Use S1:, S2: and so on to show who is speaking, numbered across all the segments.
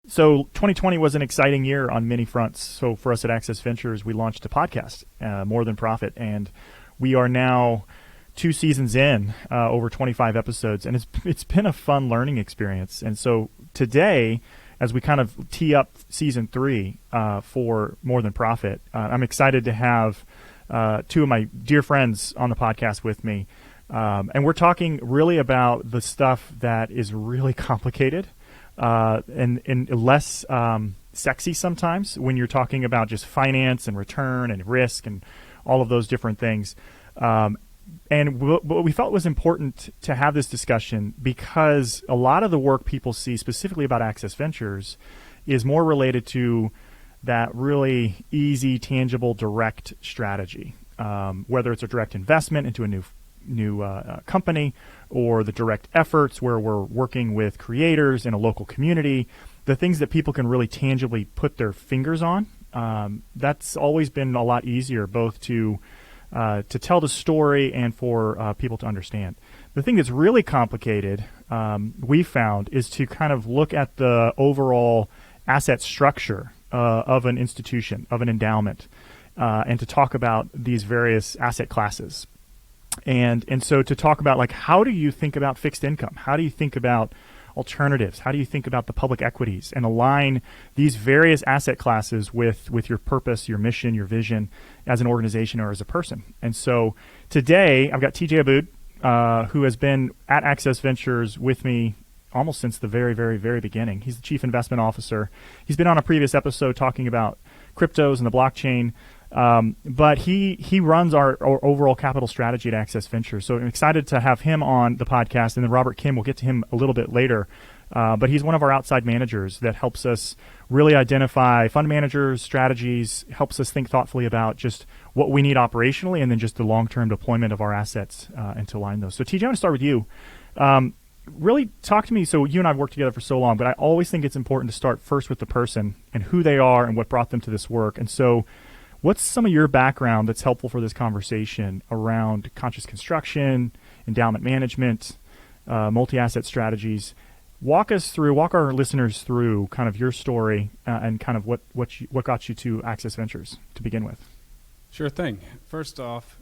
S1: So 2020 was an exciting year on many fronts. So for us at Access Ventures, we launched a podcast, More Than Profit, and we are now 2 seasons in, over 25 episodes, and it's been a fun learning experience. And so today, as we kind of tee up season 3 for More Than Profit, I'm excited to have two of my dear friends on the podcast with me, and we're talking really about the stuff that is really complicated. And less sexy sometimes when you're talking about just finance and return and risk and all of those different things. And what we felt was important to have this discussion because a lot of the work people see specifically about Access Ventures is more related to that really easy, tangible, direct strategy, whether it's a direct investment into a new company, or the direct efforts where we're working with creators in a local community, the things that people can really tangibly put their fingers on. That's always been a lot easier, both to tell the story and for people to understand. The thing that's really complicated, we found, is to kind of look at the overall asset structure of an institution, of an endowment, and to talk about these various asset classes. And so to talk about, like, how do you think about fixed income? How do you think about alternatives? How do you think about the public equities and align these various asset classes with your purpose, your mission, your vision as an organization or as a person? And so today I've got TJ Abood, who has been at Access Ventures with me almost since the very, very, very beginning. He's the Chief Investment Officer. He's been on a previous episode talking about cryptos and the blockchain. But he runs our overall capital strategy at Access Ventures. So I'm excited to have him on the podcast. And then Robert Kim, we'll get to him a little bit later. But he's one of our outside managers that helps us really identify fund managers, strategies, helps us think thoughtfully about just what we need operationally, and then just the long-term deployment of our assets and to align those. So TJ, I want to start with you. Really talk to me. So you and I have worked together for so long, but I always think it's important to start first with the person and who they are and what brought them to this work. And so what's some of your background that's helpful for this conversation around conscious construction, endowment management, multi-asset strategies? Walk our listeners through kind of your story and kind of what got you to Access Ventures to begin with.
S2: Sure thing. First off,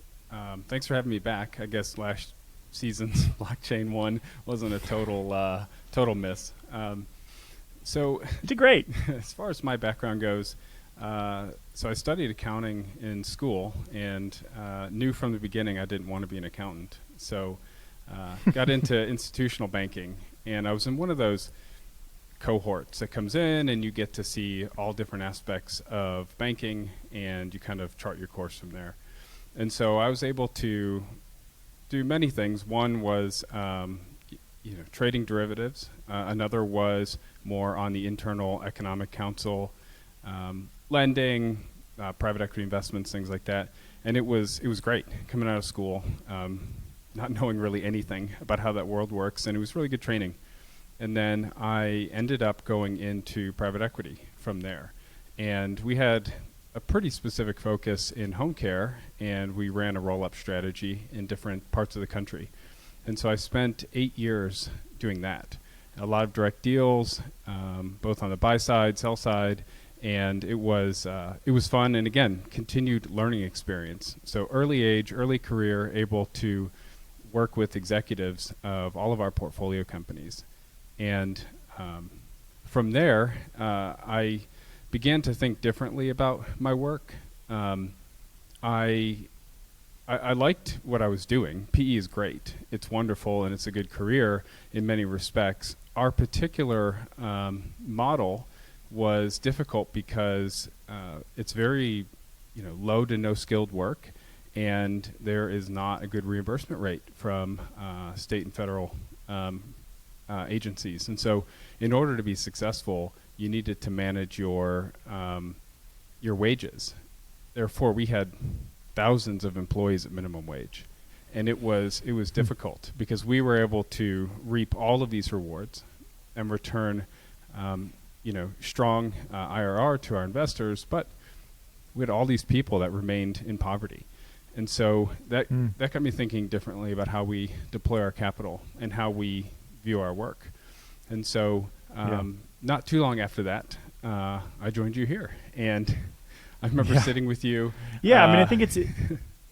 S2: thanks for having me back. I guess last season's blockchain one wasn't a total miss. So
S1: you did great.
S2: As far as my background goes, so I studied accounting in school and knew from the beginning I didn't want to be an accountant. So got into institutional banking, and I was in one of those cohorts that comes in and you get to see all different aspects of banking and you kind of chart your course from there. And so I was able to do many things. One was trading derivatives. Another was more on the internal economic council, lending, private equity investments, things like that. And it was great coming out of school, not knowing really anything about how that world works, and it was really good training. And then I ended up going into private equity from there. And we had a pretty specific focus in home care, and we ran a roll-up strategy in different parts of the country. And so I spent 8 years doing that. A lot of direct deals, both on the buy side, sell side, and it was fun, and again, continued learning experience. So early age, early career, able to work with executives of all of our portfolio companies. And from there, I began to think differently about my work. I liked what I was doing. PE is great. It's wonderful, and it's a good career in many respects. Our particular model was difficult because it's very, low to no skilled work, and there is not a good reimbursement rate from state and federal agencies. And so in order to be successful, you needed to manage your wages. Therefore, we had thousands of employees at minimum wage. And it was difficult because we were able to reap all of these rewards and return strong IRR to our investors, but we had all these people that remained in poverty. And so that got me thinking differently about how we deploy our capital and how we view our work. And so Not too long after that, I joined you here, and I remember sitting with you.
S1: Yeah, I mean,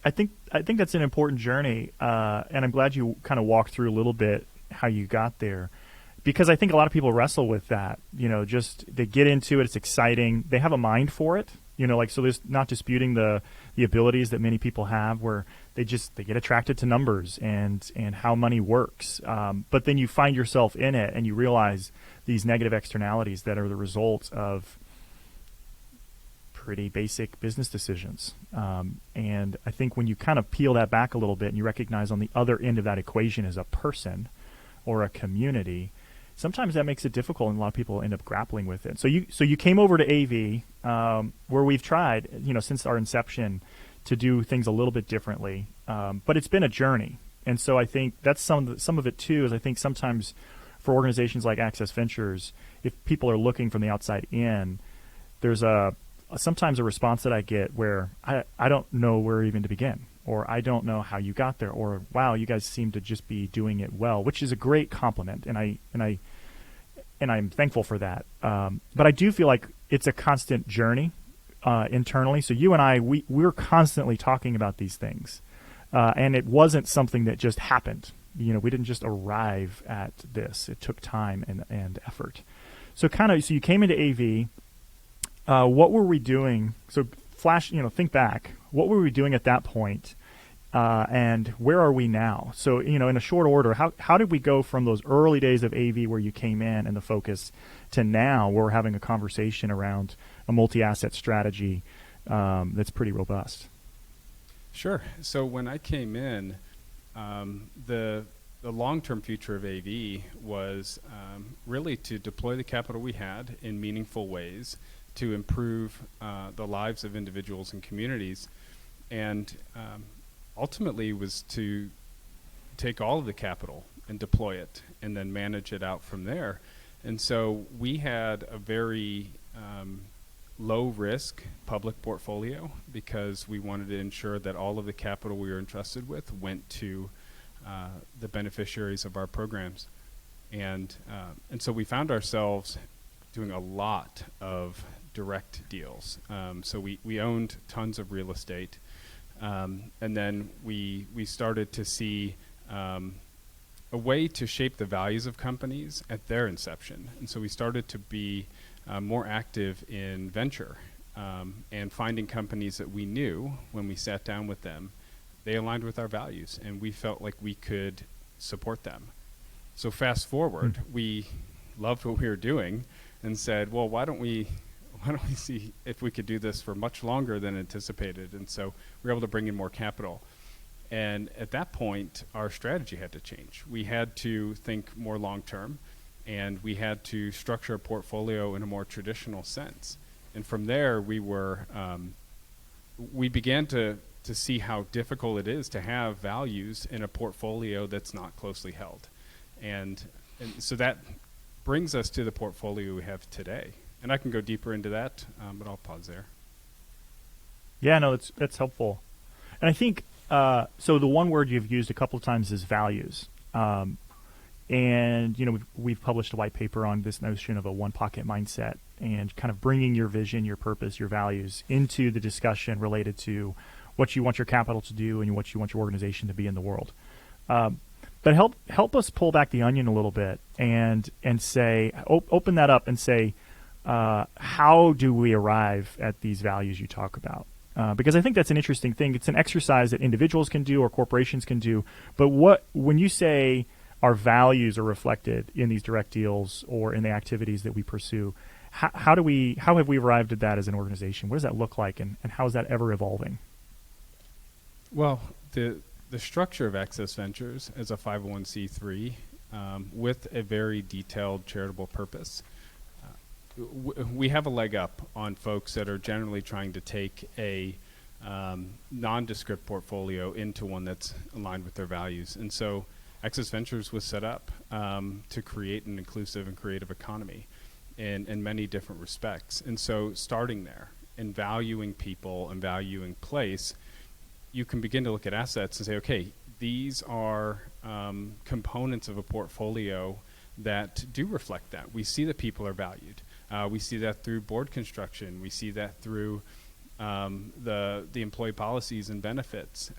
S1: I think that's an important journey, and I'm glad you kind of walked through a little bit how you got there, because I think a lot of people wrestle with that. Just they get into it, it's exciting, they have a mind for it. So there's not disputing the abilities that many people have, where they get attracted to numbers and how money works. But then you find yourself in it, and you realize these negative externalities that are the result of pretty basic business decisions. And I think when you kind of peel that back a little bit and you recognize on the other end of that equation is a person or a community, sometimes that makes it difficult, and a lot of people end up grappling with it. So you came over to AV, where we've tried, since our inception, to do things a little bit differently. But it's been a journey. And so I think that's some of it too, is I think sometimes for organizations like Access Ventures, if people are looking from the outside in, there's sometimes a response that I get where I don't know where even to begin, or I don't know how you got there, or wow, you guys seem to just be doing it well, which is a great compliment, and I'm thankful for that. But I do feel like it's a constant journey internally. So you and I, we're constantly talking about these things, and it wasn't something that just happened. We didn't just arrive at this. It took time and effort. So you came into AV. What were we doing? So think back. What were we doing at that point? And where are we now? So, in a short order, how did we go from those early days of AV where you came in and the focus to now where we're having a conversation around a multi-asset strategy that's pretty robust?
S2: Sure. So when I came in, the long-term future of AV was really to deploy the capital we had in meaningful ways to improve the lives of individuals and communities, and ultimately was to take all of the capital and deploy it and then manage it out from there. And so we had a very low risk public portfolio, because we wanted to ensure that all of the capital we were entrusted with went to the beneficiaries of our programs. And so we found ourselves doing a lot of direct deals. So we owned tons of real estate. And then we started to see a way to shape the values of companies at their inception. And so we started to be more active in venture and finding companies that we knew when we sat down with them, they aligned with our values, and we felt like we could support them. So fast forward, we loved what we were doing and said, well, why don't we see if we could do this for much longer than anticipated? And so we were able to bring in more capital. And at that point, our strategy had to change. We had to think more long-term, and we had to structure a portfolio in a more traditional sense. And from there, we began to see how difficult it is to have values in a portfolio that's not closely held. And so that brings us to the portfolio we have today. And I can go deeper into that, but I'll pause there.
S1: Yeah, no, that's helpful. And I think, so the one word you've used a couple of times is values. And, we've published a white paper on this notion of a one pocket mindset and kind of bringing your vision, your purpose, your values into the discussion related to what you want your capital to do and what you want your organization to be in the world. But help us pull back the onion a little bit and say, open that up and say, how do we arrive at these values you talk about? Because I think that's an interesting thing. It's an exercise that individuals can do or corporations can do. But when you say our values are reflected in these direct deals or in the activities that we pursue, how have we arrived at that as an organization? What does that look like, and how is that ever evolving?
S2: Well, the structure of Access Ventures as a 501c3 with a very detailed charitable purpose, we have a leg up on folks that are generally trying to take a nondescript portfolio into one that's aligned with their values. And so Access Ventures was set up to create an inclusive and creative economy in many different respects. And so starting there and valuing people and valuing place, you can begin to look at assets and say, okay, these are components of a portfolio that do reflect that. We see that people are valued. We see that through board construction. We see that through the employee policies and benefits.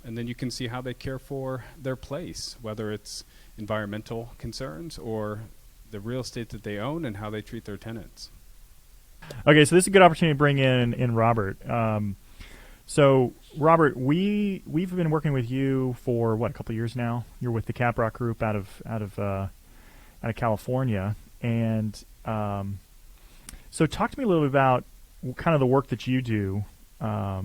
S2: And then you can see how they care for their place, whether it's environmental concerns or the real estate that they own and how they treat their tenants.
S1: Okay, so this is a good opportunity to bring in Robert. So Robert, we've been working with you for a couple of years now. You're with the Caprock Group out of California, and so talk to me a little bit about kind of the work that you do. I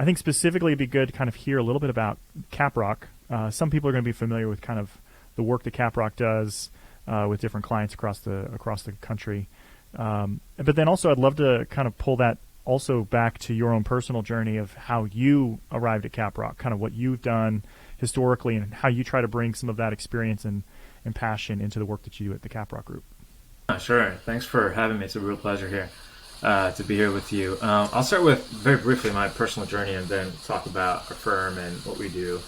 S1: think specifically it'd be good to kind of hear a little bit about Caprock. Some people are going to be familiar with kind of the work that Caprock does with different clients across the country. But then also I'd love to kind of pull that also back to your own personal journey of how you arrived at Caprock, kind of what you've done historically and how you try to bring some of that experience and passion into the work that you do at the Caprock Group.
S3: Sure. Thanks for having me. It's a real pleasure here to be here with you. I'll start with very briefly my personal journey and then talk about our firm and what we do.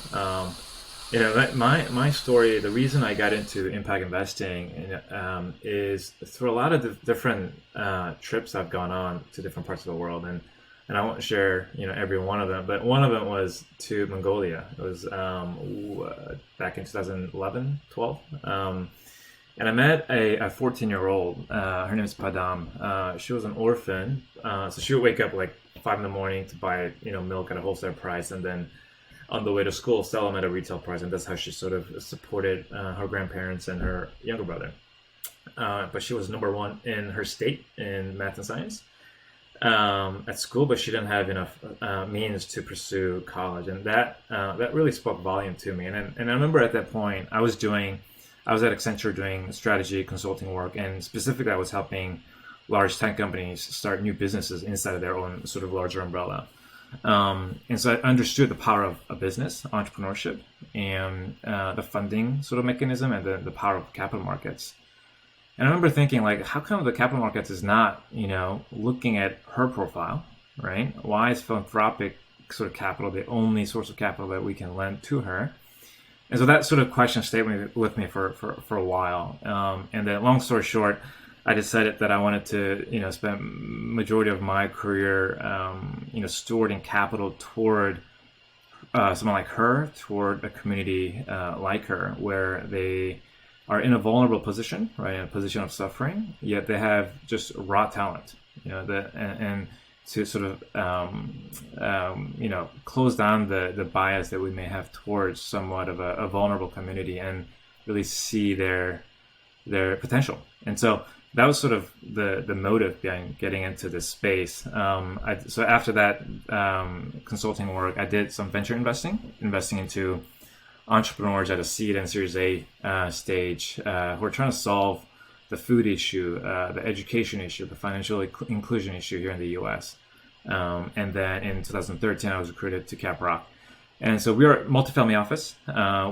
S3: My story, the reason I got into impact investing is through a lot of the different trips I've gone on to different parts of the world, and I won't share every one of them, but one of them was to Mongolia. It was back in 2011, 12, and I met a 14-year-old. Her name is Padam. She was an orphan, so she would wake up like 5 a.m. to buy milk at a wholesale price, and then on the way to school, sell them at a retail price, and that's how she sort of supported her grandparents and her younger brother. But she was number one in her state in math and science at school, but she didn't have enough means to pursue college, and that really spoke volume to me. And I remember at that point, I was at Accenture doing strategy consulting work, and specifically, I was helping large tech companies start new businesses inside of their own sort of larger umbrella. And so I understood the power of a business, entrepreneurship, and the funding sort of mechanism and the power of capital markets. And I remember thinking, like, how come the capital markets is not, looking at her profile, right? Why is philanthropic sort of capital the only source of capital that we can lend to her? And so that sort of question stayed with me for a while. And then, long story short, I decided that I wanted to, spend majority of my career, stewarding capital toward someone like her, toward a community like her, where they are in a vulnerable position, right, in a position of suffering, yet they have just raw talent, and to sort of, close down the bias that we may have towards somewhat of a vulnerable community and really see their potential. And so that was sort of the motive behind getting into this space. So after that consulting work, I did some venture investing into entrepreneurs at a seed and Series A stage who are trying to solve the food issue, the education issue, the financial inclusion issue here in the U.S. And then in 2013, I was recruited to Caprock. And so we are a multifamily office.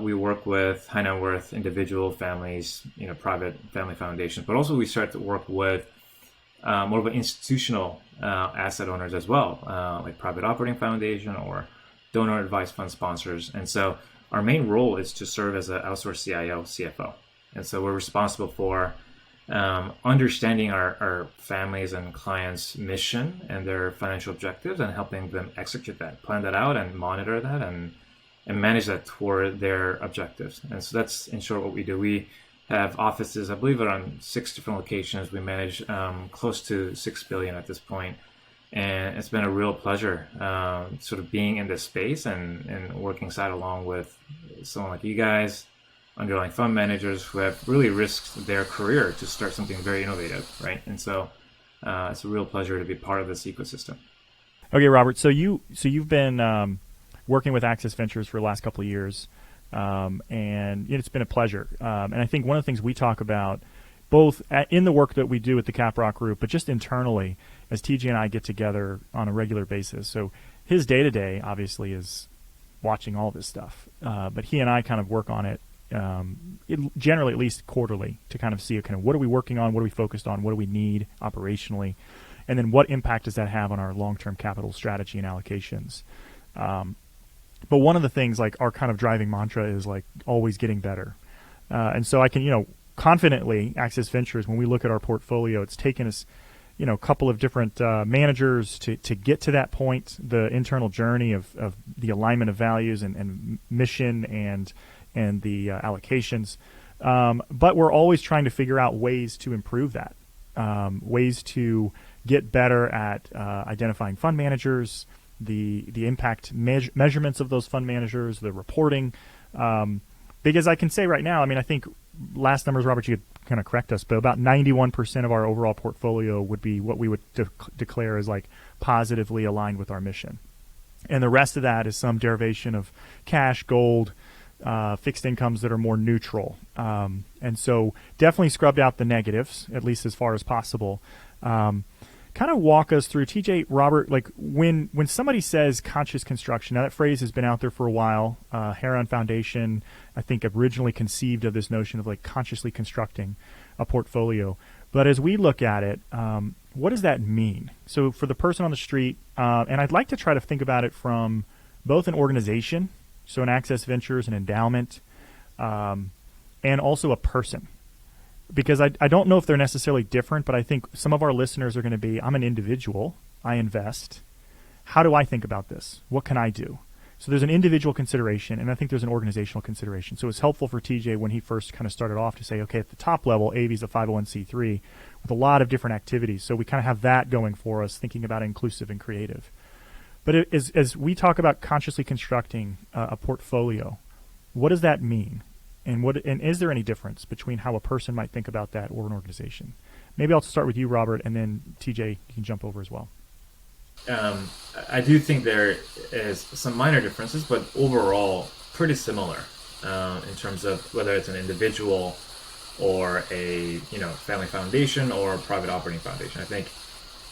S3: We work with high net worth individual families, private family foundations, but also we start to work with more of an institutional asset owners as well, like private operating foundation or donor advised fund sponsors. And so our main role is to serve as an outsourced CIO, CFO. And so we're responsible for understanding our families and clients' mission and their financial objectives and helping them execute that, plan that out and monitor that and manage that toward their objectives. And so that's in short what we do. We have offices, I believe, around 6 different locations. We manage close to $6 billion at this point. And it's been a real pleasure sort of being in this space and working side along with someone like you guys, underlying fund managers who have really risked their career to start something very innovative, right? And so it's a real pleasure to be part of this ecosystem.
S1: Okay, Robert. So you've been working with Access Ventures for the last couple of years, and it's been a pleasure. And I think one of the things we talk about, both in the work that we do at the Caprock Group, but just internally, as TJ and I get together on a regular basis. So his day-to-day, obviously, is watching all this stuff, but he and I kind of work on it. Generally at least quarterly, to kind of see kind of what are we working on, what are we focused on, what do we need operationally, and then what impact does that have on our long-term capital strategy and allocations. But one of the things, like, our kind of driving mantra is like always getting better. And so I can, confidently, Access Ventures, when we look at our portfolio, it's taken us, a couple of different managers to get to that point, the internal journey of the alignment of values and mission and the allocations. But we're always trying to figure out ways to improve that, ways to get better at identifying fund managers, the impact measurements of those fund managers, the reporting. Because I can say right now, I think last numbers, Robert, you could kind of correct us, but about 91% of our overall portfolio would be what we would declare as like positively aligned with our mission. And the rest of that is some derivation of cash, gold, fixed incomes that are more neutral. And so definitely scrubbed out the negatives, at least as far as possible. Kind of walk us through, TJ, Robert, like when somebody says conscious construction, now that phrase has been out there for a while. Heron Foundation, I think, originally conceived of this notion of like consciously constructing a portfolio. But as we look at it, what does that mean? So for the person on the street, and I'd like to try to think about it from both an organization, so an Access Ventures, an endowment, and also a person. Because I don't know if they're necessarily different, but I think some of our listeners are going to be, I'm an individual, I invest. How do I think about this? What can I do? So there's an individual consideration, and I think there's an organizational consideration. So it's helpful for TJ when he first kind of started off to say, okay, at the top level, AV is a 501c3 with a lot of different activities. So we kind of have that going for us, thinking about inclusive and creative. But as we talk about consciously constructing a portfolio, what does that mean? And is there any difference between how a person might think about that or an organization? Maybe I'll start with you, Robert, and then TJ, you can jump over as well.
S3: I do think there is some minor differences, but overall pretty similar in terms of whether it's an individual or a family foundation or a private operating foundation. I think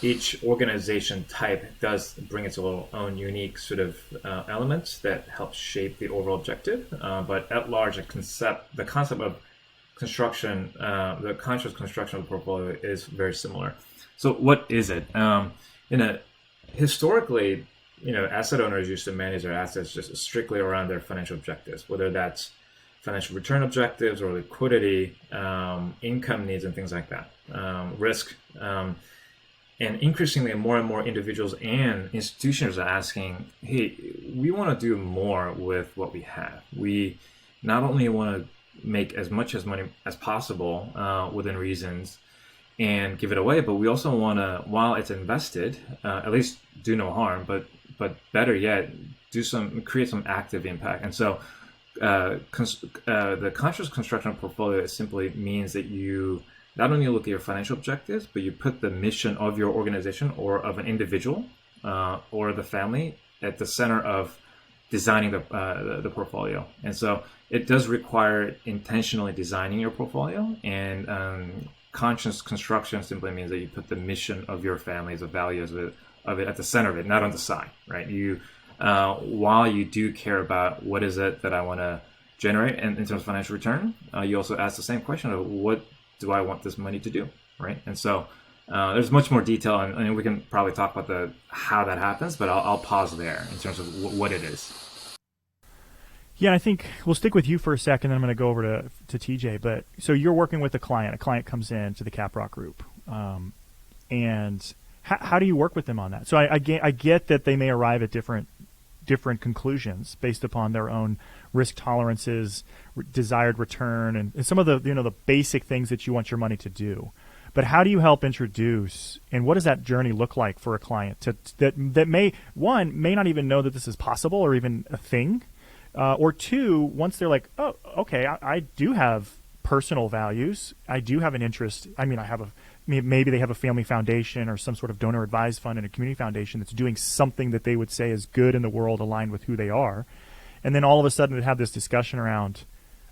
S3: each organization type does bring its own unique sort of elements that help shape the overall objective. But at large, the concept of construction, the conscious construction of the portfolio is very similar. So what is it? Historically, asset owners used to manage their assets just strictly around their financial objectives, whether that's financial return objectives or liquidity, income needs, and things like that, risk. And increasingly, more and more individuals and institutions are asking, hey, we want to do more with what we have. We not only want to make as much as money as possible within reasons and give it away, but we also want to, while it's invested, at least do no harm, but better yet, create some active impact. And so the conscious construction portfolio simply means that you not only look at your financial objectives, but you put the mission of your organization or of an individual or the family at the center of designing the portfolio. And so it does require intentionally designing your portfolio, and conscious construction simply means that you put the mission of your family, the values of it at the center of it, not on the side, right? You, while you do care about what is it that I want to generate in terms of financial return, you also ask the same question of what do I want this money to do, right? And so there's much more detail, and we can probably talk about how that happens, but I'll pause there in terms of what it is.
S1: Yeah, I think we'll stick with you for a second, then I'm going to go over to TJ. But so you're working with a client comes in to the Caprock Group, and how do you work with them on that? So I get that they may arrive at different conclusions based upon their own risk tolerances, desired return, and some of the the basic things that you want your money to do. But how do you help introduce, and what does that journey look like for a client that may not even know that this is possible or even a thing, or two, once they're like, oh, okay, I do have personal values, I do have an interest. I mean, maybe they have a family foundation or some sort of donor advised fund and a community foundation that's doing something that they would say is good in the world, aligned with who they are. And then all of a sudden to have this discussion around,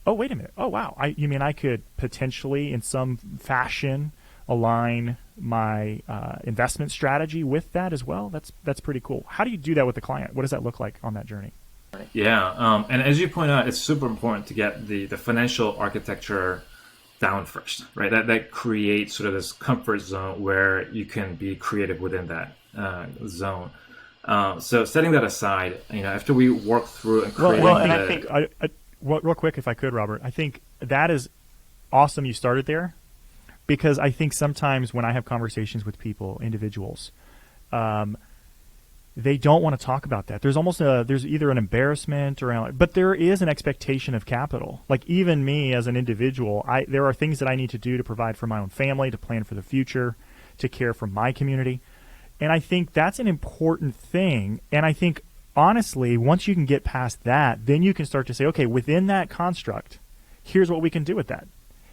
S1: oh, wait a minute. Oh, wow. You mean I could potentially in some fashion align my investment strategy with that as well? That's pretty cool. How do you do that with the client? What does that look like on that journey?
S3: Yeah. And as you point out, it's super important to get the financial architecture down first, right? That creates sort of this comfort zone where you can be creative within that zone. So setting that aside, after we work through and create,
S1: and I think real quick, if I could, Robert, I think that is awesome you started there, because I think sometimes when I have conversations with people, individuals, they don't want to talk about that. There's either an embarrassment but there is an expectation of capital. Like even me as an individual, there are things that I need to do to provide for my own family, to plan for the future, to care for my community. And I think that's an important thing. And I think honestly, once you can get past that, then you can start to say, okay, within that construct, here's what we can do with that.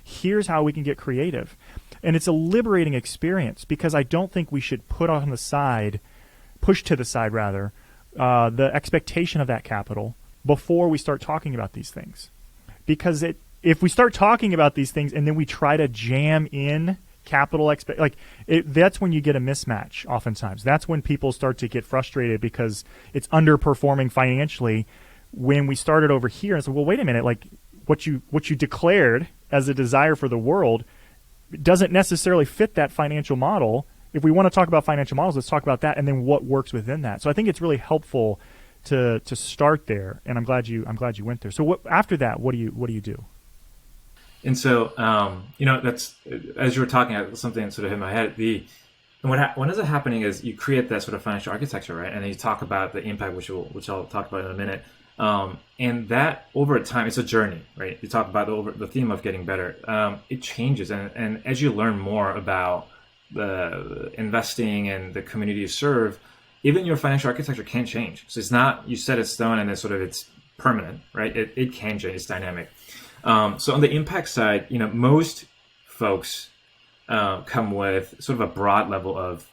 S1: Here's how we can get creative. And it's a liberating experience, because I don't think we should push to the side, the expectation of that capital before we start talking about these things. Because if we start talking about these things and then we try to jam in capital that's when you get a mismatch. Oftentimes, that's when people start to get frustrated because it's underperforming financially. When we started over here and said, well, wait a minute, like what you declared as a desire for the world doesn't necessarily fit that financial model. If we want to talk about financial models, let's talk about that, and then what works within that. So I think it's really helpful to start there, and I'm glad you went there. So after that, what do you do?
S3: And so, that's, as you were talking, something sort of hit my head. What ends up happening is you create that sort of financial architecture, right? And then you talk about the impact, which I'll talk about in a minute. And that over time, it's a journey, right? You talk about the theme of getting better. It changes, and as you learn more about the investing and the community you serve, even your financial architecture can change. So it's not you set a stone and it's permanent, right? It can change. It's dynamic. So on the impact side, most folks come with sort of a broad level of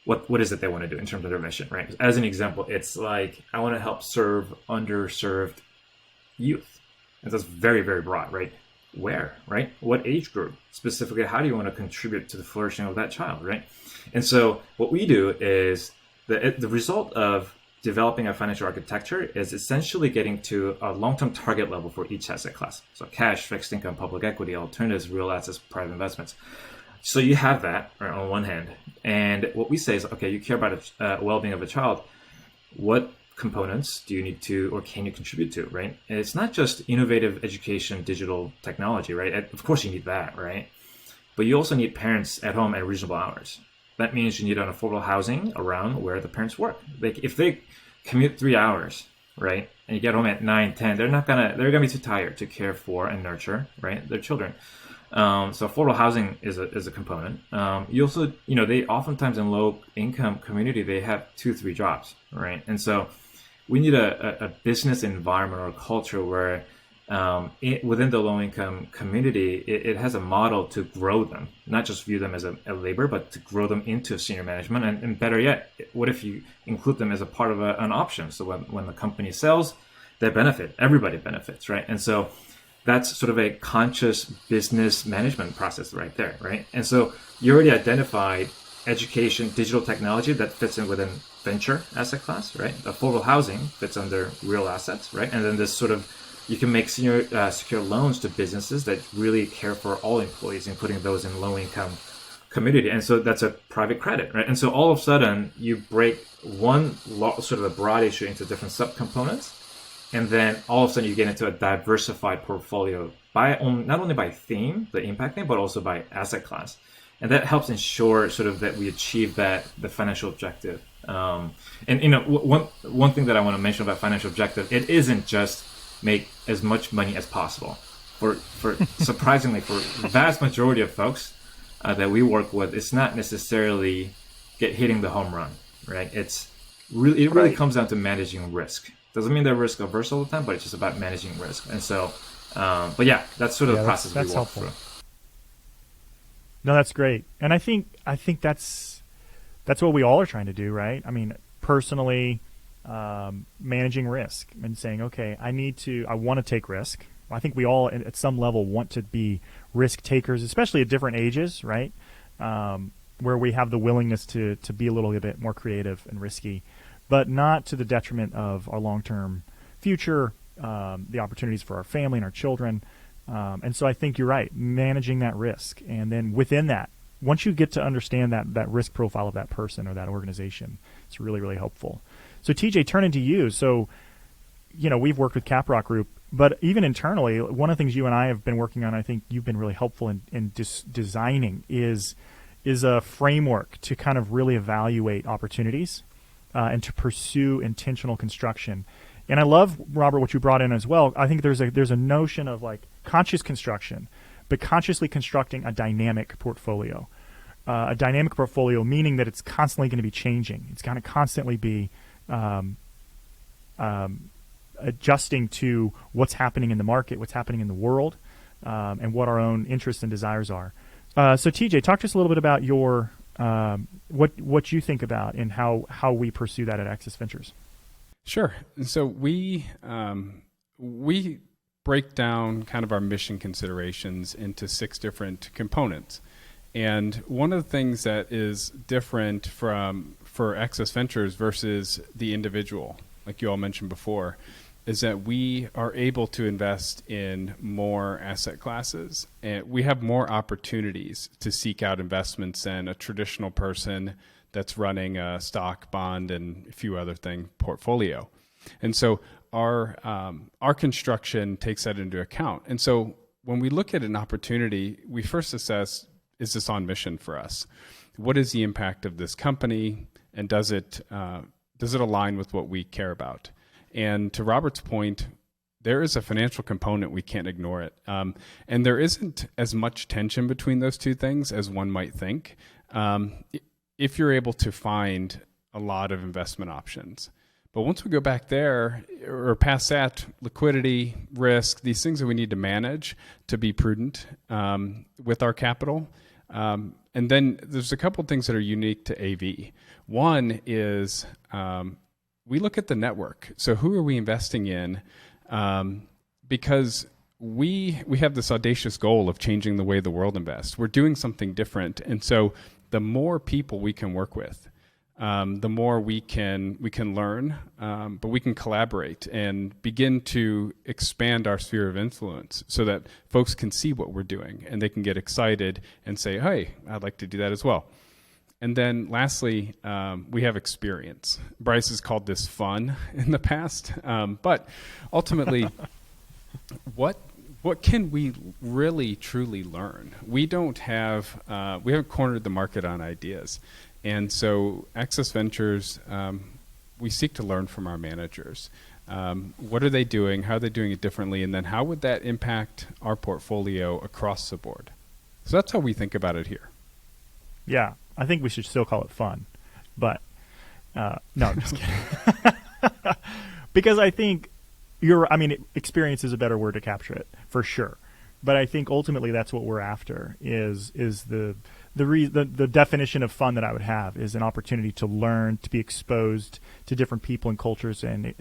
S3: what is it they want to do in terms of their mission, right? As an example, it's like, I want to help serve underserved youth. And that's very, very broad, right? Where, right? What age group? Specifically, how do you want to contribute to the flourishing of that child, right? And so what we do is the result of developing a financial architecture is essentially getting to a long-term target level for each asset class. So cash, fixed income, public equity, alternatives, real assets, private investments. So you have that, right, on one hand. And what we say is, okay, you care about the well-being of a child. What components do you need to or can you contribute to, right? And it's not just innovative education, digital technology, right? Of course you need that, right? But you also need parents at home at reasonable hours. That means you need an affordable housing around where the parents work. If they commute 3 hours, right, and you get home at 9, 10, they're gonna be too tired to care for and nurture, right, their children. So affordable housing is a component. You also, they oftentimes in low income community, they have 2-3 jobs, right? And so we need a business environment or culture where within the low income community, it has a model to grow them, not just view them as a labor, but to grow them into senior management. And better yet, what if you include them as a part of an option? So when the company sells, they benefit, everybody benefits, right? And so that's sort of a conscious business management process right there, right? And so you already identified education, digital technology that fits in within venture asset class, right? Affordable housing fits under real assets, right? And then this sort of, you can make senior secure loans to businesses that really care for all employees, including those in low income community. And so that's a private credit, right? And so all of a sudden you break one sort of a broad issue into different subcomponents. And then all of a sudden you get into a diversified portfolio not only by theme, the impact theme, but also by asset class. And that helps ensure sort of that we achieve the financial objective. One thing that I want to mention about financial objective, it isn't just make as much money as possible. For surprisingly, for the vast majority of folks that we work with, it's not necessarily hitting the home run, right? It really comes down to managing risk. Doesn't mean they're risk averse all the time, but it's just about managing risk. And so, but yeah, that's sort of the process we walk through.
S1: No, that's great. And I think that's what we all are trying to do, right? I mean, personally, managing risk and saying, okay, I want to take risk. I think we all at some level want to be risk takers, especially at different ages, right? Where we have the willingness to be a little bit more creative and risky, but not to the detriment of our long-term future, the opportunities for our family and our children. And so I think you're right, managing that risk. And then within that, once you get to understand that risk profile of that person or that organization, it's really, really helpful. So TJ, turning to you. So, we've worked with Caprock Group But even internally, one of the things you and I have been working on, I think you've been really helpful in designing, is a framework to kind of really evaluate opportunities and to pursue intentional construction. And I love, Robert, what you brought in as well. I think there's a notion of like conscious construction, but consciously constructing a dynamic portfolio. A dynamic portfolio meaning that it's constantly going to be changing. It's going to constantly be adjusting to what's happening in the market, what's happening in the world, and what our own interests and desires are. So TJ, talk to us a little bit about your what you think about and how we pursue that at Access Ventures.
S2: Sure. So we break down kind of our mission considerations into 6 different components. And one of the things that is different for Access Ventures versus the individual, like you all mentioned before, is that we are able to invest in more asset classes, and we have more opportunities to seek out investments than a traditional person that's running a stock, bond, and a few other thing portfolio. And so our construction takes that into account. And so when we look at an opportunity, we first assess, is this on mission for us? What is the impact of this company, and does it align with what we care about? And to Robert's point, there is a financial component. We can't ignore it. And there isn't as much tension between those two things as one might think. If you're able to find a lot of investment options. But once we go back there or past that, liquidity, risk, these things that we need to manage to be prudent with our capital. And then there's a couple of things that are unique to AV. One is we look at the network. So who are we investing in? Because we have this audacious goal of changing the way the world invests. We're doing something different. And so the more people we can work with, the more we can learn, but we can collaborate and begin to expand our sphere of influence so that folks can see what we're doing and they can get excited and say, hey, I'd like to do that as well. And then lastly, we have experience. Bryce has called this fun in the past, but ultimately, what can we really truly learn? We haven't cornered the market on ideas. And so Access Ventures, we seek to learn from our managers. What are they doing? How are they doing it differently? And then how would that impact our portfolio across the board? So that's how we think about it here.
S1: Yeah, I think we should still call it fun. But no, I'm just kidding. Because I think experience is a better word to capture it, for sure. But I think ultimately that's what we're after is the definition of fun that I would have is an opportunity to learn, to be exposed to different people and cultures and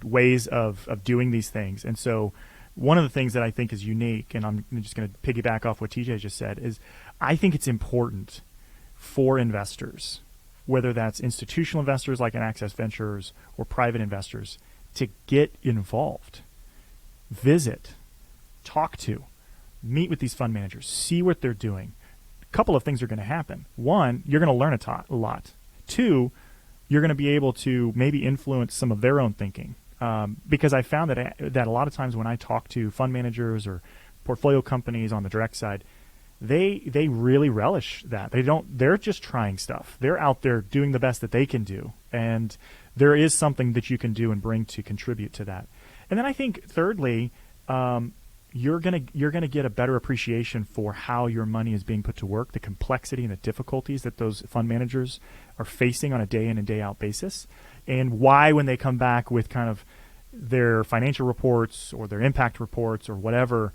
S1: ways of doing these things. And so one of the things that I think is unique, and I'm just going to piggyback off what TJ just said, is I think it's important for investors, whether that's institutional investors like in Access Ventures or private investors, to get involved, visit, talk to, meet with these fund managers, see what they're doing. A couple of things are going to happen. One, you're going to learn a lot. Two, you're going to be able to maybe influence some of their own thinking. Because I found that a lot of times when I talk to fund managers or portfolio companies on the direct side, they really relish that. They're just trying stuff. They're out there doing the best that they can do. And there is something that you can do and bring to contribute to that. And then I think thirdly, you're gonna get a better appreciation for how your money is being put to work, the complexity and the difficulties that those fund managers are facing on a day in and day out basis, and why when they come back with kind of their financial reports or their impact reports or whatever,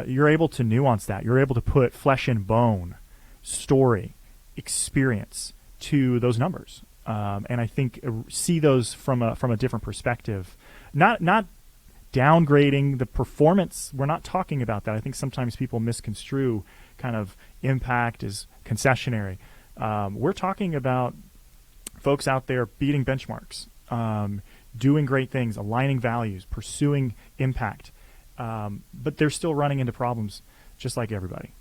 S1: you're able to nuance that. You're able to put flesh and bone, story, experience to those numbers, and I think see those from a different perspective, not downgrading the performance. We're not talking about that. I think sometimes people misconstrue kind of impact as concessionary. We're talking about folks out there beating benchmarks, doing great things, aligning values, pursuing impact, but they're still running into problems just like everybody.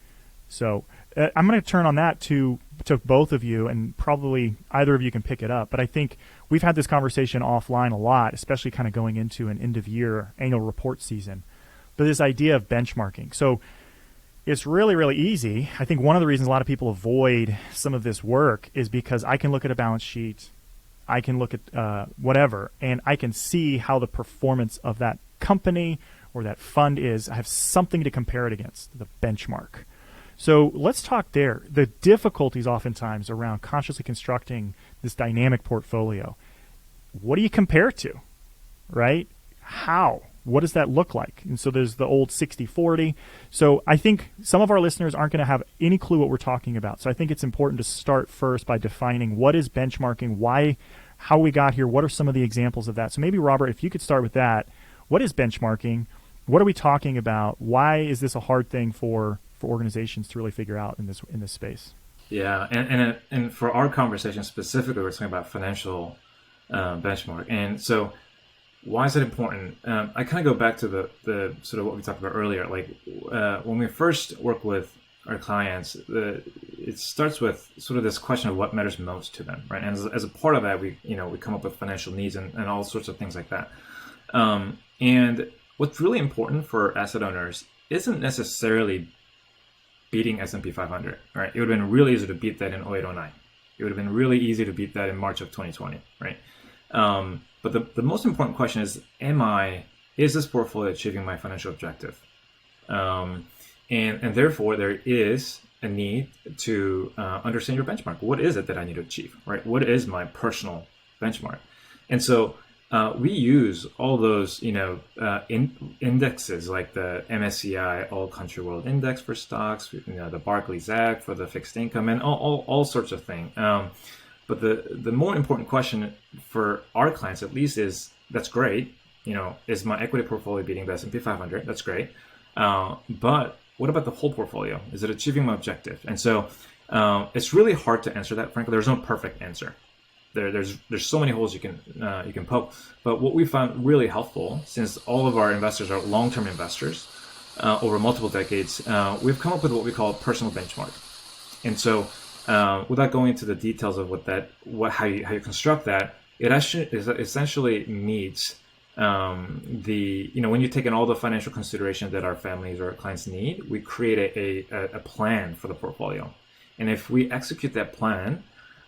S1: So I'm going to turn on that to both of you, and probably either of you can pick it up. But I think we've had this conversation offline a lot, especially kind of going into an end-of-year annual report season. But this idea of benchmarking. So it's really, really easy. I think one of the reasons a lot of people avoid some of this work is because I can look at a balance sheet, I can look at whatever, and I can see how the performance of that company or that fund is. I have something to compare it against, the benchmark. So let's talk there. The difficulties oftentimes around consciously constructing this dynamic portfolio. What do you compare to, right? How? What does that look like? And so there's the old 60-40. So I think some of our listeners aren't going to have any clue what we're talking about. So I think it's important to start first by defining what is benchmarking, why, how we got here, what are some of the examples of that. So maybe, Robert, if you could start with that. What is benchmarking? What are we talking about? Why is this a hard thing for organizations to really figure out in this space?
S3: Yeah, and for our conversation specifically, we're talking about financial benchmark. And so why is it important? I kind of go back to the sort of what we talked about earlier. Like when we first work with our clients, it starts with sort of this question of what matters most to them, right? And as a part of that, we come up with financial needs and all sorts of things like that. And what's really important for asset owners isn't necessarily beating S&P 500, right? It would have been really easy to beat that in 08, 09. It would have been really easy to beat that in March of 2020, right? But the most important question is this portfolio achieving my financial objective? And therefore, there is a need to understand your benchmark. What is it that I need to achieve, right? What is my personal benchmark? And so we use all those, indexes like the MSCI All Country World Index for stocks, the Barclays Agg for the fixed income, and all sorts of things. But the more important question for our clients, at least, is that's great. Is my equity portfolio beating the S&P 500? That's great. But what about the whole portfolio? Is it achieving my objective? And so it's really hard to answer that. Frankly, there's no perfect answer. There's so many holes you can poke. But what we found really helpful, since all of our investors are long-term investors over multiple decades, we've come up with what we call a personal benchmark. And so without going into the details of how you construct that, it actually essentially meets when you take in all the financial considerations that our families or our clients need, we create a plan for the portfolio. And if we execute that plan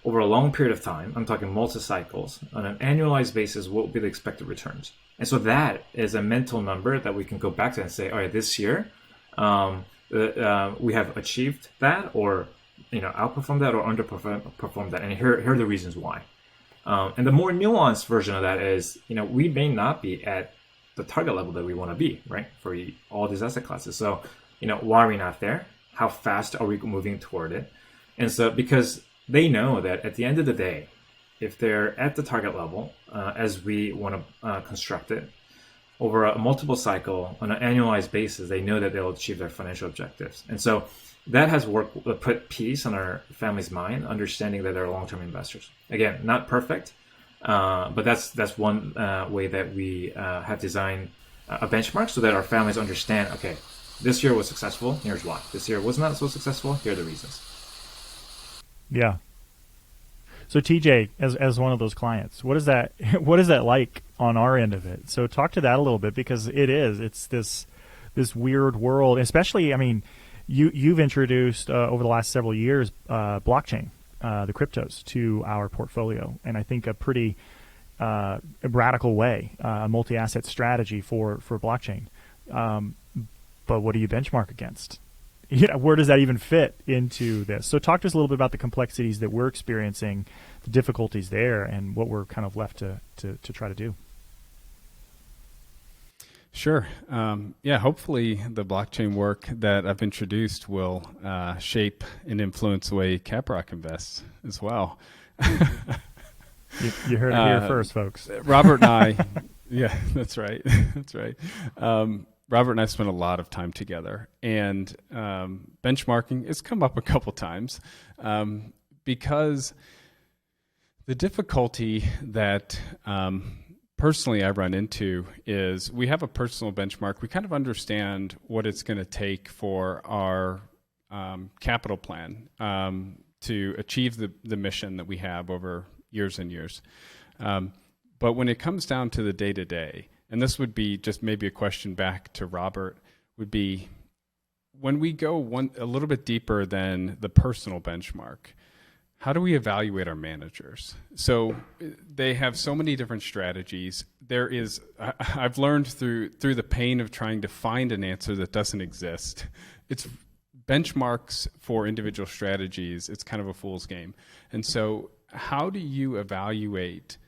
S3: over a long period of time, I'm talking multi-cycles, on an annualized basis, what would be the expected returns? And so that is a mental number that we can go back to and say, all right, this year we have achieved that, or outperformed that, or underperformed that, and here are the reasons why. And the more nuanced version of that is, we may not be at the target level that we want to be, right, for all these asset classes. So, why are we not there? How fast are we moving toward it? And so, because they know that at the end of the day, if they're at the target level, as we want to construct it, over a multiple cycle on an annualized basis, they know that they'll achieve their financial objectives. And so that has put peace on our family's mind, understanding that they're long-term investors. Again, not perfect, but that's one way that we have designed a benchmark so that our families understand, okay, this year was successful, here's why. This year was not so successful, here are the reasons. Yeah.
S1: So TJ, as one of those clients, what is that like on our end of it? So talk to that a little bit, because it's this weird world, especially, you've introduced over the last several years blockchain, the cryptos, to our portfolio, and I think a pretty radical way, a multi-asset strategy for blockchain. But what do you benchmark against? Where does that even fit into this? So talk to us a little bit about the complexities that we're experiencing, the difficulties there, and what we're kind of left to try to do.
S2: Sure. Hopefully the blockchain work that I've introduced will shape and influence the way Caprock invests as well.
S1: You heard it here first, folks.
S2: Robert and I, yeah, that's right. That's right. Robert and I spent a lot of time together, and benchmarking has come up a couple times because the difficulty that personally I run into is we have a personal benchmark. We kind of understand what it's going to take for our capital plan to achieve the mission that we have over years and years. But when it comes down to the day-to-day, and this would be just maybe a question back to Robert, would be when we go a little bit deeper than the personal benchmark, how do we evaluate our managers? So they have so many different strategies. I've learned through the pain of trying to find an answer that doesn't exist. It's benchmarks for individual strategies. It's kind of a fool's game. And so how do you evaluate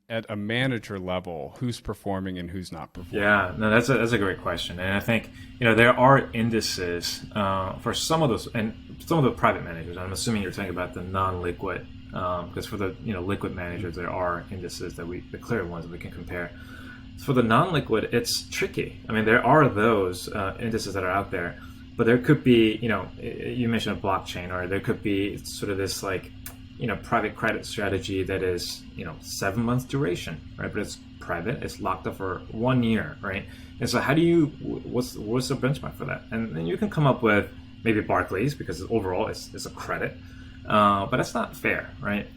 S2: at a manager level who's performing and who's not performing?
S3: Yeah, no, that's a great question. And I think, there are indices for some of those, and some of the private managers. I'm assuming you're talking about the non-liquid, because for the liquid managers, there are indices the clear ones that we can compare. For the non-liquid, it's tricky. I mean, there are those indices that are out there, but there could be, you mentioned a blockchain, or there could be sort of this private credit strategy that is 7 months duration, right? But it's private, it's locked up for 1 year, right? And so how do you, what's the benchmark for that? And then you can come up with maybe Barclays, because overall it's a credit, but that's not fair, right?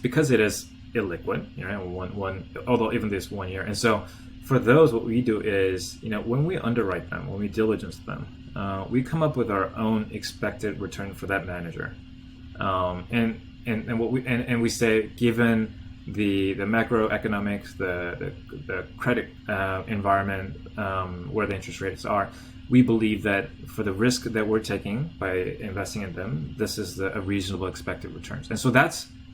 S3: Because it is illiquid, although even this 1 year. And so for those, what we do is, when we underwrite them, when we diligence them, we come up with our own expected return for that manager. And what we say, given the macroeconomics, the credit environment, where the interest rates are, we believe that for the risk that we're taking by investing in them, this is a reasonable expected returns. And so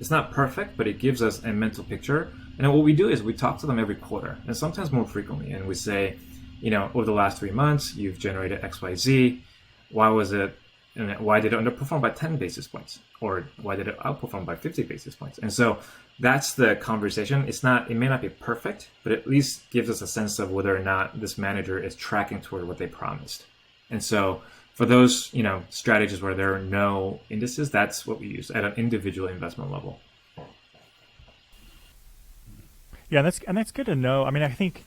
S3: it's not perfect, but it gives us a mental picture. And what we do is we talk to them every quarter, and sometimes more frequently, and we say, over the last 3 months, you've generated X, Y, Z. Why was it? And why did it underperform by 10 basis points? Or why did it outperform by 50 basis points? And so that's the conversation. It may not be perfect, but at least gives us a sense of whether or not this manager is tracking toward what they promised. And so for those, strategies where there are no indices, that's what we use at an individual investment level.
S1: Yeah, that's good to know. I mean, I think,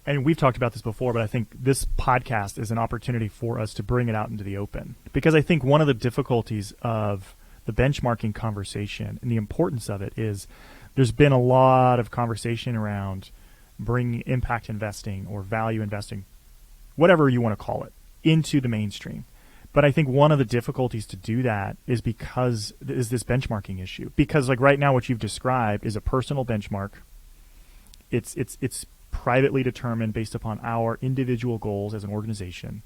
S1: and we've talked about this before, but I think this podcast is an opportunity for us to bring it out into the open. Because I think one of the difficulties of the benchmarking conversation and the importance of it is there's been a lot of conversation around bringing impact investing or value investing, whatever you want to call it, into the mainstream. But I think one of the difficulties to do that is this benchmarking issue. Because like right now, what you've described is a personal benchmark. It's privately determined based upon our individual goals as an organization.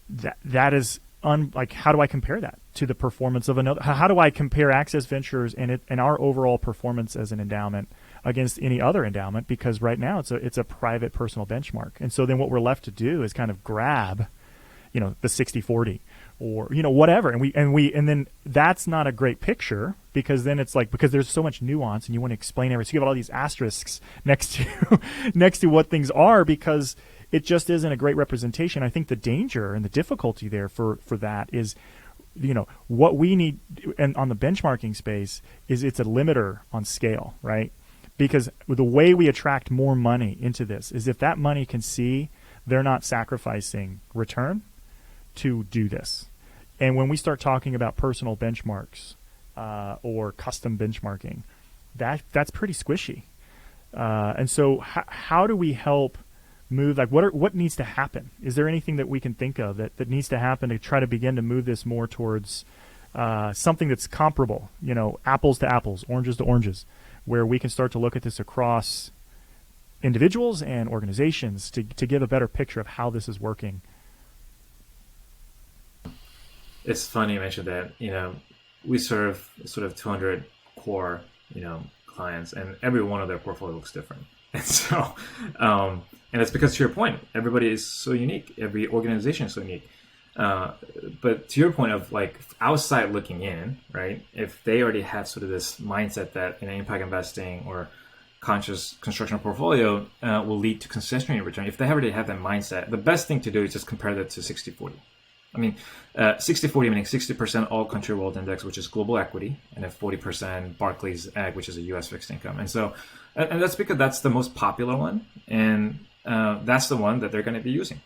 S1: That is like, how do I compare that to the performance of another? How do I compare Access Ventures and our overall performance as an endowment against any other endowment? Because right now it's a private personal benchmark, and so then what we're left to do is kind of grab, the 60-40 or whatever, and then that's not a great picture, because then it's like, because there's so much nuance and you want to explain everything, so you have all these asterisks next to what things are, because it just isn't a great representation. I think the danger and the difficulty there for that is, what we need, and on the benchmarking space, is it's a limiter on scale, right? Because the way we attract more money into this is if that money can see they're not sacrificing return to do this. And when we start talking about personal benchmarks or custom benchmarking, that's pretty squishy. And so how do we help move, like what needs to happen? Is there anything that we can think of that needs to happen to try to begin to move this more towards something that's comparable, apples to apples, oranges to oranges, where we can start to look at this across individuals and organizations to give a better picture of how this is working?
S3: It's funny you mentioned that. We serve sort of 200 core, clients, and every one of their portfolio looks different. And so, and it's because, to your point, everybody is so unique. Every organization is so unique. But to your point of like outside looking in, right? If they already have sort of this mindset that impact investing or conscious construction of portfolio will lead to concessionary return, if they already have that mindset, the best thing to do is just compare that to 60-40. I mean, 60-40 meaning 60% all country world index, which is global equity, and then 40% Barclays Ag, which is a U.S. fixed income. And so, and that's because that's the most popular one, and that's the one that they're going to be using.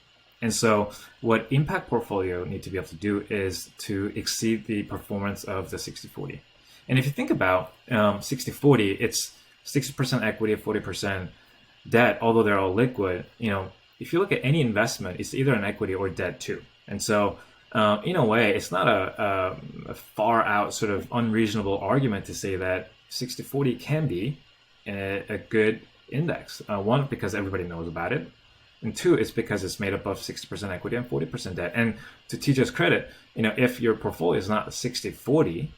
S3: And so what impact portfolio need to be able to do is to exceed the performance of the 60/40. And if you think about 60/40, it's 60% equity, 40% debt, although they're all liquid. If you look at any investment, it's either an equity or debt too. And so in a way, it's not a far out sort of unreasonable argument to say that 60/40 can be a good index. One, because everybody knows about it. And two, it's because it's made up of 60% equity and 40% debt. And to TJ's credit, if your portfolio is not 60/40,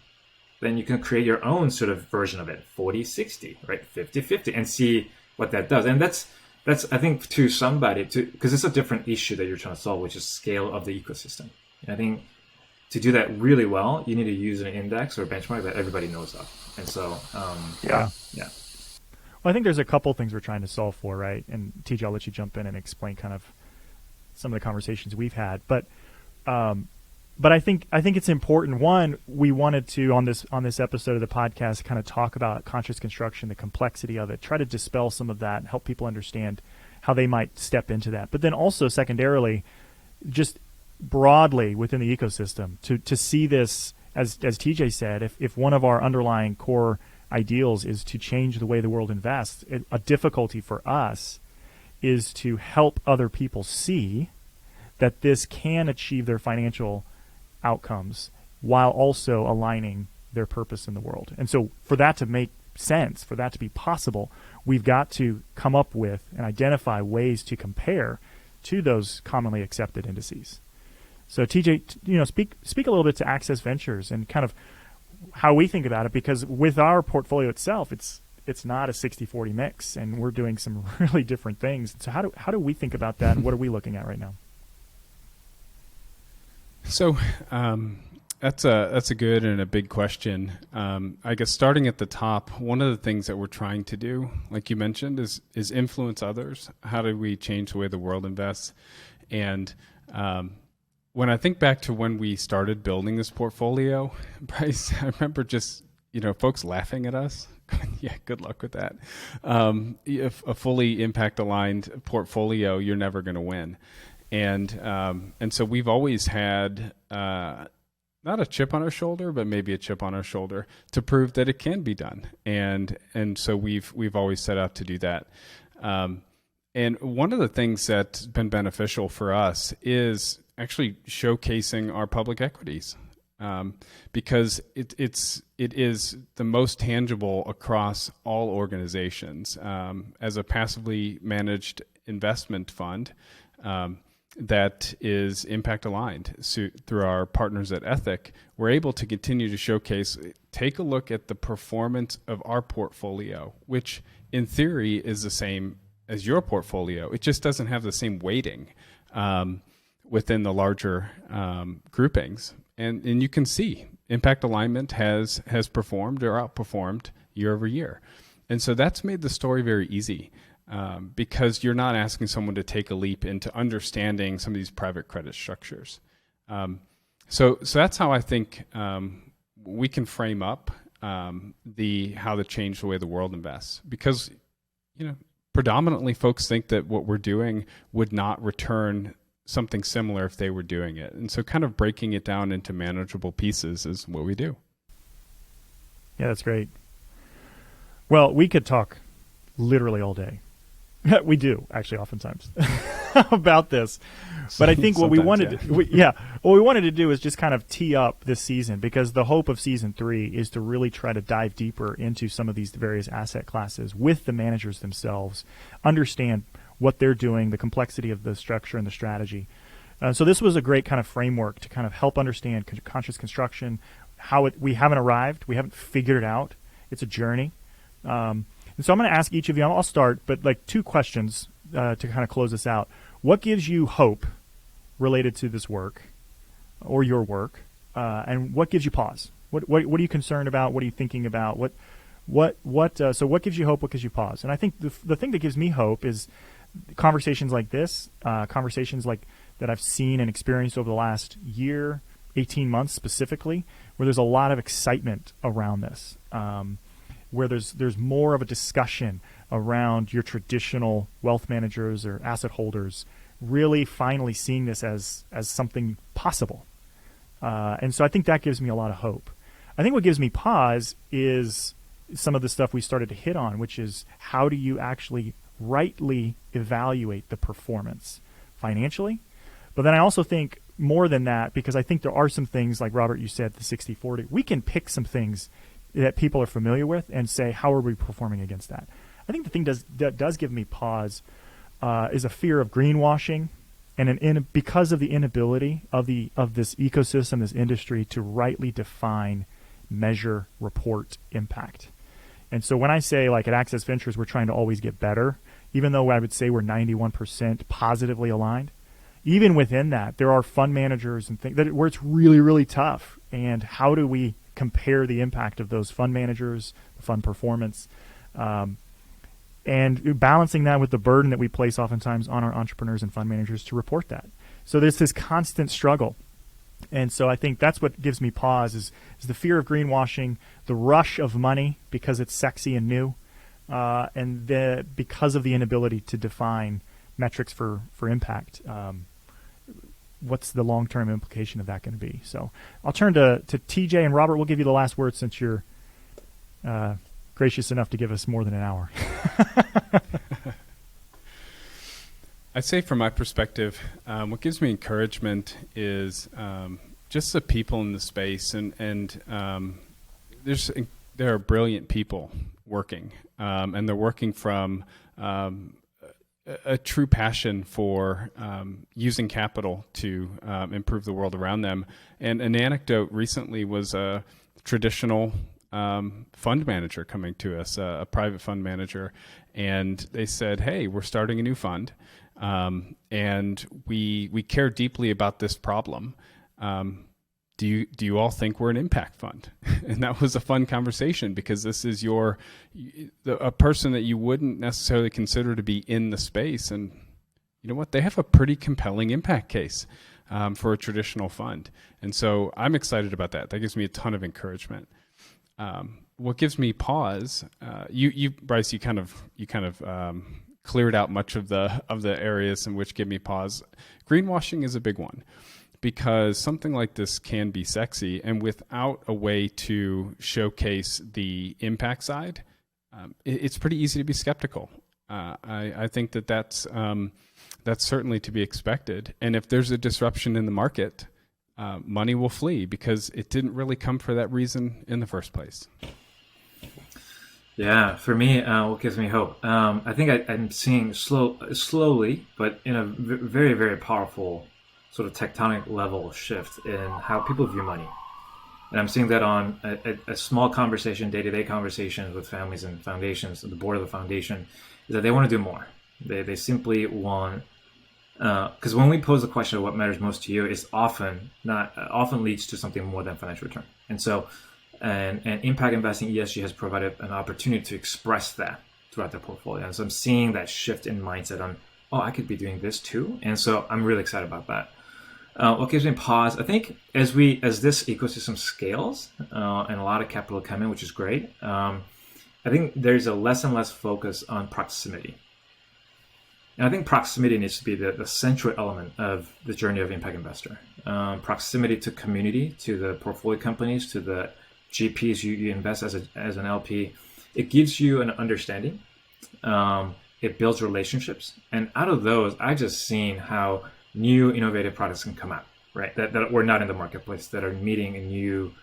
S3: then you can create your own sort of version of it, 40/60, right? 50/50, and see what that does. And that's I think to somebody, because it's a different issue that you're trying to solve, which is scale of the ecosystem. And I think to do that really well, you need to use an index or a benchmark that everybody knows of. And so, yeah.
S1: Well, I think there's a couple things we're trying to solve for, right? And TJ, I'll let you jump in and explain kind of some of the conversations we've had. But I think it's important. One, we wanted to on this episode of the podcast kind of talk about conscious construction, the complexity of it, try to dispel some of that, and help people understand how they might step into that. But then also secondarily, just broadly within the ecosystem, to see this as TJ said, if one of our underlying core ideals is to change the way the world invests, a difficulty for us is to help other people see that this can achieve their financial outcomes while also aligning their purpose in the world. And so for that to make sense, for that to be possible, we've got to come up with and identify ways to compare to those commonly accepted indices. So TJ, speak a little bit to Access Ventures and kind of how we think about it, because with our portfolio itself, it's not a 60/40 mix, and we're doing some really different things. So how do we think about that, and what are we looking at right now?
S2: So that's a good and a big question. I guess starting at the top, one of the things that we're trying to do, like you mentioned, is influence others. How do we change the way the world invests? And when I think back to when we started building this portfolio, Bryce, I remember just folks laughing at us. Yeah, good luck with that. If a fully impact aligned portfolio, you're never going to win. And so we've always had not a chip on our shoulder, but maybe a chip on our shoulder to prove that it can be done. And so we've always set out to do that. And one of the things that's been beneficial for us is actually showcasing our public equities, because it is the most tangible across all organizations. As a passively managed investment fund, that is impact aligned. So through our partners at Ethic, we're able to continue to showcase, take a look at the performance of our portfolio, which in theory is the same as your portfolio. It just doesn't have the same weighting within the larger groupings. And you can see impact alignment has performed or outperformed year over year. And so that's made the story very easy. Because you're not asking someone to take a leap into understanding some of these private credit structures. So that's how I think we can frame up how to change the way the world invests. Because predominantly folks think that what we're doing would not return something similar if they were doing it. And so kind of breaking it down into manageable pieces is what we do.
S1: Yeah, that's great. Well, we could talk literally all day. We do actually oftentimes about this, but I think what we wanted to do is just kind of tee up this season, because the hope of season 3 is to really try to dive deeper into some of these various asset classes with the managers themselves, understand what they're doing, the complexity of the structure and the strategy. So this was a great kind of framework to kind of help understand conscious construction, we haven't arrived, we haven't figured it out. It's a journey. And so I'm going to ask each of you, I'll start, but like 2 questions to kind of close this out. What gives you hope related to this work or your work? And what gives you pause? What are you concerned about? What are you thinking about? So what gives you hope? What gives you pause? And I think the thing that gives me hope is conversations like this, conversations like that I've seen and experienced over the last year, 18 months specifically, where there's a lot of excitement around this. Where there's more of a discussion around your traditional wealth managers or asset holders really finally seeing this as something possible. And so I think that gives me a lot of hope. I think what gives me pause is some of the stuff we started to hit on, which is how do you actually rightly evaluate the performance financially? But then I also think more than that, because I think there are some things, like Robert, you said, the 60-40. We can pick some things that people are familiar with and say, how are we performing against that? I think the thing that does give me pause is a fear of greenwashing, and because of the inability of this ecosystem, this industry, to rightly define, measure, report impact. And so when I say, like, at Access Ventures, we're trying to always get better, even though I would say we're 91% positively aligned, even within that, there are fund managers and things where it's really, really tough. And how do we compare the impact of those fund managers, the fund performance, and balancing that with the burden that we place oftentimes on our entrepreneurs and fund managers to report that. So there's this constant struggle. And so I think that's what gives me pause is the fear of greenwashing, the rush of money because it's sexy and new, and because of the inability to define metrics for impact. What's the long-term implication of that going to be? So I'll turn to TJ, and Robert, we'll give you the last word since you're gracious enough to give us more than an hour.
S2: I'd say from my perspective, what gives me encouragement is just the people in the space, and there are brilliant people working, and they're working from a true passion for using capital to improve the world around them. And an anecdote recently was a traditional fund manager coming to us, a private fund manager, and they said, "Hey, we're starting a new fund, and we care deeply about this problem. Do you all think we're an impact fund?" And that was a fun conversation, because this is a person that you wouldn't necessarily consider to be in the space, and you know what? They have a pretty compelling impact case for a traditional fund, and so I'm excited about that. That gives me a ton of encouragement. What gives me pause? You Bryce, you kind of cleared out much of the areas in which give me pause. Greenwashing is a big one, because something like this can be sexy, and without a way to showcase the impact side, it's pretty easy to be skeptical. I think that's certainly to be expected. And if there's a disruption in the market, money will flee, because it didn't really come for that reason in the first place.
S3: Yeah, for me, what gives me hope? I think I'm seeing slowly, but in a very, very powerful sort of tectonic level shift in how people view money. And I'm seeing that on a small conversation, day-to-day conversations with families and foundations, the board of the foundation, is that they want to do more. They simply want, because when we pose the question of what matters most to you, it's often leads to something more than financial return. And so, and impact investing, ESG, has provided an opportunity to express that throughout their portfolio. And so I'm seeing that shift in mindset on, oh, I could be doing this too. And so I'm really excited about that. What gives me pause? I think as this ecosystem scales and a lot of capital come in, which is great, I think there's a less and less focus on proximity. And I think proximity needs to be the central element of the journey of impact investor. Proximity to community, to the portfolio companies, to the GPs you invest as an LP. It gives you an understanding. It builds relationships. And out of those, I just seen how new innovative products can come out, right? That were not in the marketplace, that are meeting new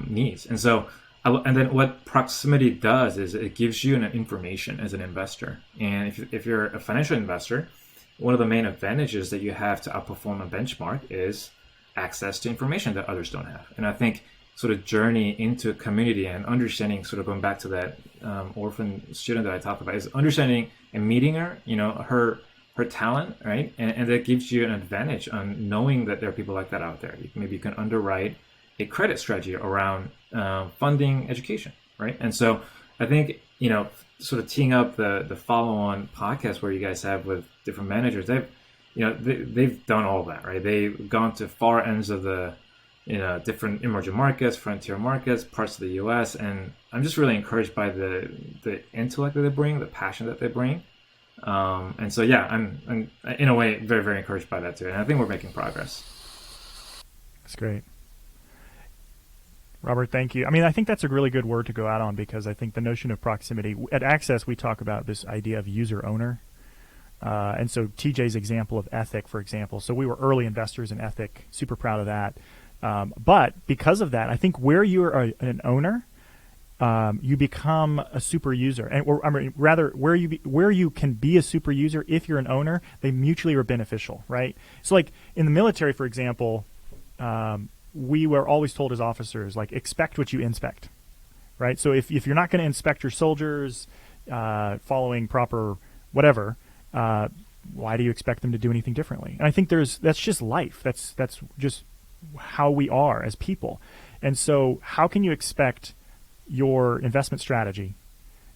S3: needs. And so, and then what proximity does is it gives you an information as an investor. And if you're a financial investor, one of the main advantages that you have to outperform a benchmark is access to information that others don't have. And I think sort of journey into a community and understanding, sort of going back to that orphan student that I talked about, is understanding and meeting her, her talent, right? And that gives you an advantage on knowing that there are people like that out there. Maybe you can underwrite a credit strategy around funding education, right? And so I think, sort of teeing up the follow-on podcast where you guys have with different managers, they've done all that, right? They've gone to far ends of the, different emerging markets, frontier markets, parts of the US. And I'm just really encouraged by the intellect that they bring, the passion that they bring. And so, yeah, I'm in a way very, very encouraged by that too. And I think we're making progress.
S1: That's great. Robert, thank you. I mean, I think that's a really good word to go out on, because I think the notion of proximity at Access, we talk about this idea of user owner. And so TJ's example of Ethic, for example. So we were early investors in Ethic, super proud of that. But because of that, I think where you're an owner, you become a super user, where you can be a super user if you're an owner, they mutually are beneficial, right? So like in the military, for example, we were always told as officers, like, expect what you inspect, right? So if you're not going to inspect your soldiers following proper whatever, why do you expect them to do anything differently? And I think that's just life. That's just how we are as people. And so how can you expect your investment strategy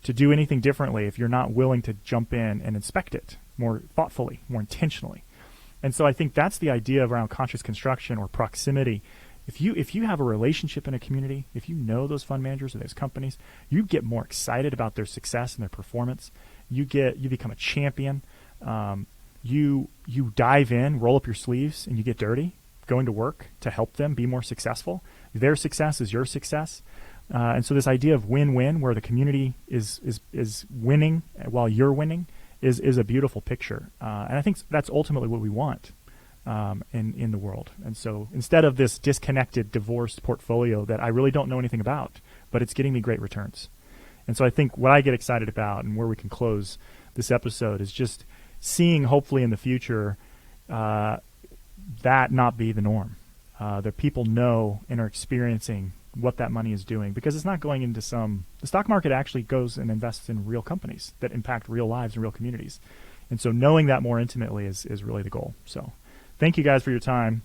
S1: to do anything differently if you're not willing to jump in and inspect it more thoughtfully, more intentionally? And so I think that's the idea around conscious construction or proximity. If you have a relationship in a community, if you know those fund managers or those companies, you get more excited about their success and their performance. You become a champion. You dive in, roll up your sleeves, and you get dirty, going to work to help them be more successful. Their success is your success. And so this idea of win-win, where the community is winning while you're winning, is a beautiful picture. And I think that's ultimately what we want in the world. And so instead of this disconnected, divorced portfolio that I really don't know anything about, but it's getting me great returns. And so I think what I get excited about, and where we can close this episode, is just seeing, hopefully in the future, that not be the norm. That people know and are experiencing what that money is doing, because it's not going into the stock market actually goes and invests in real companies that impact real lives and real communities. And so knowing that more intimately is really the goal. So thank you guys for your time.